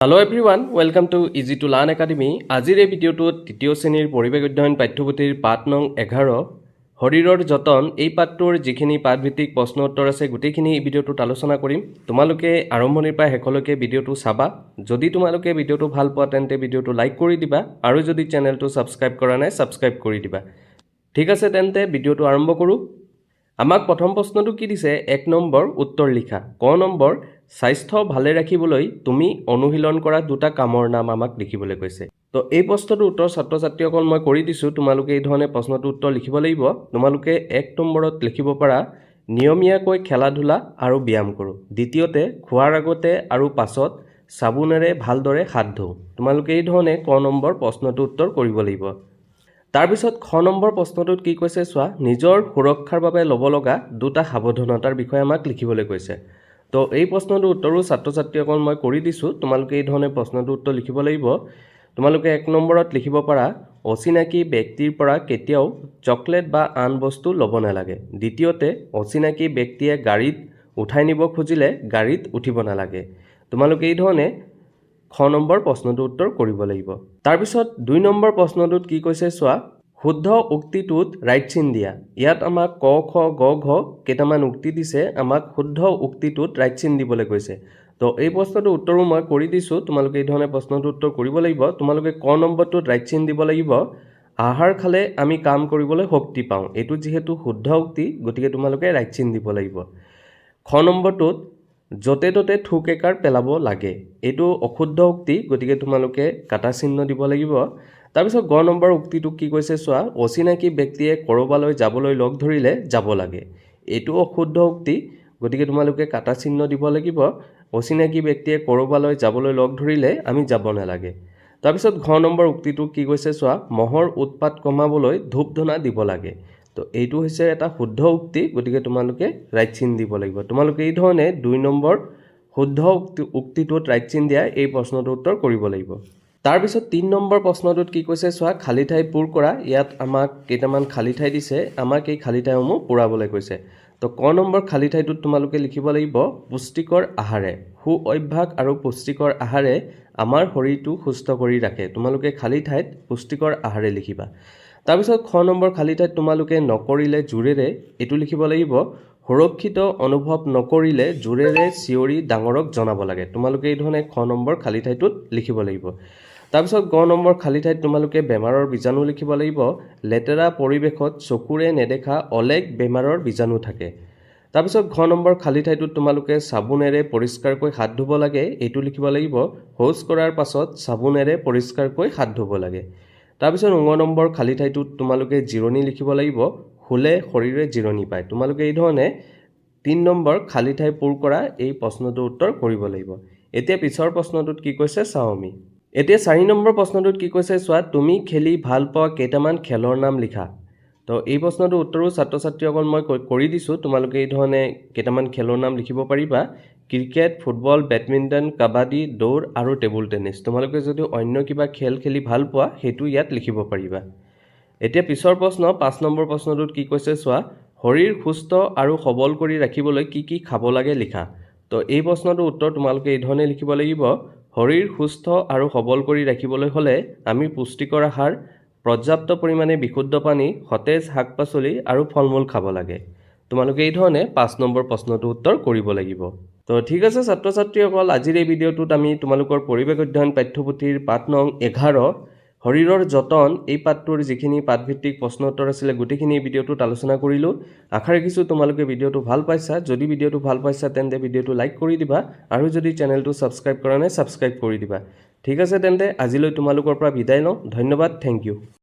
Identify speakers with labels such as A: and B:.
A: Hello everyone, welcome to Easy to Learn Academy. আজিৰ এই ভিডিঅ'টোত তৃতীয় শ্ৰেণীৰ পৰিৱেশ অধ্যয়ন পাঠ্যপুথিৰ পাঠ নং 11 শৰীৰৰ যতন এই পাঠটোৰ যিখিনি পাঠভিত্তিক প্ৰশ্ন উত্তৰ আছে গোটেইখিনি এই ভিডিঅ'টোত আলোচনা কৰিম। তোমালোকে আৰম্ভণিৰ পৰা শেষলৈকে ভিডিঅ'টো চাবা। যদি তোমালোকে ভিডিঅ'টো ভাল পোৱা তেন্তে ভিডিঅ'টো লাইক কৰি দিবা আৰু যদি চেনেলটো সাবস্ক্ৰাইব কৰা নাই সাবস্ক্ৰাইব কৰি দিবা। ঠিক আছে তেন্তে ভিডিঅ'টো আৰম্ভ কৰো। আমাক প্ৰথম প্ৰশ্নটো কি দিছে 1 নম্বৰ উত্তৰ লিখা। ক নম্বৰ স্বাস্থ্য ভালে ৰাখিবলৈ তুমি অনুশীলন কৰা দুটা কামৰ নাম আমাক লিখিবলৈ কৈছে। তো এই প্ৰশ্নটোৰ উত্তৰ ছাত্ৰ ছাত্ৰীসকল মই কৰি দিছো। তোমালোকে এই ধৰণে প্ৰশ্নটোৰ উত্তৰ লিখিব লাগিব। তোমালোকে 1 নম্বৰত লিখিব পাৰা নিয়মীয়াকৈ খেলা ধূলা আৰু ব্যায়াম কৰোঁ। দ্বিতীয়তে খোৱাৰ আগতে আৰু পাছত সাবুনেৰে ভালদৰে হাত ধুওঁ। তোমালোকে এই ধৰণে ক নম্বৰ প্ৰশ্নটোৰ উত্তৰ কৰিব লাগিব। তাৰপিছত খ নম্বৰ প্ৰশ্নটোত কি কৈছে চোৱা নিজৰ সুৰক্ষাৰ বাবে ল'ব লগা দুটা সাৱধানতাৰ বিষয়ে আমাক লিখিবলৈ কৈছে। তো এই প্ৰশ্নটোৰ উত্তৰো ছাত্ৰ ছাত্ৰীসকল মই কৰি দিছো। তোমালোকে এই ধৰণে প্ৰশ্নটোৰ উত্তৰ লিখিব লাগিব। তোমালোকে 1 নম্বৰত লিখিব পাৰা অচিনাকি ব্যক্তিৰ পৰা কেতিয়াও চকলেট বা আন বস্তু ল'ব নালাগে। দ্বিতীয়তে অচিনাকি ব্যক্তিয়ে গাড়ীত উঠাই নিব খুজিলে গাড়ীত উঠিব নালাগে। তোমালোকে এই ধৰণে খ নম্বৰ প্ৰশ্নটোৰ উত্তৰ কৰিব লাগিব। তাৰপিছত 2 নম্বৰ প্ৰশ্নটোত কি কৈছে চোৱা শুদ্ধ উক্তিটোত ৰাইট চিন দিয়া। ইয়াত আমাক ক খ গ ঘ কেইটামান উক্তি দিছে, আমাক শুদ্ধ উক্তিটোত ৰাইট চিন দিবলৈ কৈছে। তো এই প্ৰশ্নটোৰ উত্তৰো মই কৰি দিছো। তোমালোকে এই ধৰণে প্ৰশ্নটোৰ উত্তৰ কৰিব লাগিব। তোমালোকে ক নম্বৰটোত ৰাইট চিন দিব লাগিব। আহাৰ খালে আমি কাম কৰিবলৈ শক্তি পাওঁ। এইটো যেহেতু শুদ্ধ উক্তি গতিকে তোমালোকে ৰাইট চিন দিব লাগিব। খ নম্বৰটোত যতে ততে থুক একাৰ পেলাব লাগে। এইটো অশুদ্ধ উক্তি গতিকে তোমালোকে কাটা চিহ্ন দিব লাগিব। তাৰপিছত গ নম্বৰ উক্তিটো কি কৈছে চোৱা অচিনাকি ব্যক্তিয়ে কৰবালৈ যাবলৈ লগ ধৰিলে যাব লাগে। এইটো অশুদ্ধ উক্তি গতিকে তোমালোকে কাটা চিহ্ন দিব লাগিব। অচিনাকি ব্যক্তিয়ে কৰবালৈ যাবলৈ লগ ধৰিলে আমি যাব নালাগে। তাৰপিছত ঘ নম্বৰ উক্তিটো কি কৈছে চোৱা মহৰ উৎপাত কমাবলৈ ধূপ ধূনা দিব লাগে। তো এইটো হৈছে এটা শুদ্ধ উক্তি গতিকে তোমালোকে ৰাইট চিন দিব লাগিব। তোমালোকে এই ধৰণে 2 নম্বৰ শুদ্ধ উক্তিটোত ৰাইট চিন দিয়া এই প্ৰশ্নটোৰ উত্তৰ কৰিব লাগিব। তাৰপিছত 3 নম্বৰ প্ৰশ্নটোত কি কৈছে চোৱা খালী ঠাই পূৰ কৰা। ইয়াত আমাক কেইটামান খালী ঠাই দিছে, আমাক এই খালী ঠাইসমূহ পূৰাবলৈ কৈছে। তো ক নম্বৰ খালী ঠাইটোত তোমালোকে লিখিব লাগিব পুষ্টিকৰ আহাৰে। সু অভ্যাস আৰু পুষ্টিকৰ আহাৰে আমাৰ শৰীৰটো সুস্থ কৰি ৰাখে। তোমালোকে খালী ঠাইত পুষ্টিকৰ আহাৰে লিখিবা। তাৰপিছত খ নম্বৰ খালী ঠাইত তোমালোকে নকৰিলে জোৰেৰে এইটো লিখিব লাগিব সুৰক্ষিত অনুভৱ নকৰিলে জোৰেৰে চিঞৰি ডাঙৰক জনাব লাগে। তোমালোকে এই ধৰণে খ নম্বৰ খালী ঠাইটোত লিখিব লাগিব। তাৰপিছত গ নম্বৰ খালী ঠাইত তোমালোকে বেমাৰৰ বীজাণু লিখিব লাগিব। লেতেৰা পৰিৱেশত চকুৰে নেদেখা অলেখ বেমাৰৰ বীজাণু থাকে। তাৰপিছত ঘ নম্বৰ খালী ঠাইটোত তোমালোকে চাবোনেৰে পৰিষ্কাৰকৈ হাত ধুব লাগে। এইটো লিখিব লাগিব শৌচ কৰাৰ পাছত চাবোনেৰে পৰিষ্কাৰকৈ হাত ধুব লাগে। তাৰপিছত ঙ নম্বৰ খালী ঠাইটোত তোমালোকে জিৰণি লিখিব লাগিব। শুলে শৰীৰে জিৰণি পায়। তোমালোকে এই ধৰণে 3 নম্বৰ খালী ঠাই পূৰ কৰা এই প্ৰশ্নটোৰ উত্তৰ কৰিব লাগিব। এতিয়া পিছৰ প্ৰশ্নটোত কি কৈছে চাওঁ আমি। এতিয়া 4 নম্বৰ প্ৰশ্নটোত কি কৈছে চোৱা তুমি খেলি ভাল পোৱা কেইটামান খেলৰ নাম লিখা। তো এই প্ৰশ্নটোৰ উত্তৰো ছাত্ৰ ছাত্ৰীসকল মই কৰি দিছো। তোমালোকে এই ধৰণে কেইটামান খেলৰ নাম লিখিব পাৰিবা ক্ৰিকেট, ফুটবল, বেডমিণ্টন, কাবাডী, দৌৰ আৰু টেবুল টেনিছ। তোমালোকে যদি অন্য কিবা খেল খেলি ভাল পোৱা সেইটো ইয়াত লিখিব পাৰিবা। এতিয়া পিছৰ প্ৰশ্ন 5 নম্বৰ প্ৰশ্নটোত কি কৈছে চোৱা শৰীৰ সুস্থ আৰু সবল কৰি ৰাখিবলৈ কি কি খাব লাগে লিখা। তো এই প্ৰশ্নটোৰ উত্তৰ তোমালোকে এই ধৰণে লিখিব লাগিব শৰীৰ সুস্থ আৰু সবল কৰি ৰাখিবলৈ হ'লে আমি পুষ্টিকৰ আহাৰ, পৰ্যাপ্ত পৰিমাণে বিশুদ্ধ পানী, সতেজ শাক পাচলি আৰু ফল মূল খাব লাগে। তোমালোকে এই ধৰণে 5 নম্বৰ প্ৰশ্নটোৰ উত্তৰ কৰিব লাগিব। তো ঠিক আছে ছাত্ৰ ছাত্ৰীসকল আজিৰ এই ভিডিঅ'টোত আমি তোমালোকৰ পৰিৱেশ অধ্যয়ন পাঠ্যপুথিৰ পাঠ নং 11 শৰীৰৰ যতন এই পাঠটোৰ যিখিনি পাঠভিত্তিক প্ৰশ্ন উত্তৰ আছিলে গোটেইখিনি এই ভিডিঅ'টোত আলোচনা কৰিলোঁ। আশা ৰাখিছোঁ তোমালোকে ভিডিঅ'টো ভাল পাইছা। যদি ভিডিঅ'টো ভাল পাইছা তেন্তে ভিডিঅ'টো লাইক কৰি দিবা আৰু যদি চেনেলটো সাবস্ক্ৰাইব কৰা নাই সাবস্ক্ৰাইব কৰি দিবা। ঠিক আছে তেন্তে আজিলৈ তোমালোকৰ পৰা বিদায় লওঁ। ধন্যবাদ, থেংক ইউ।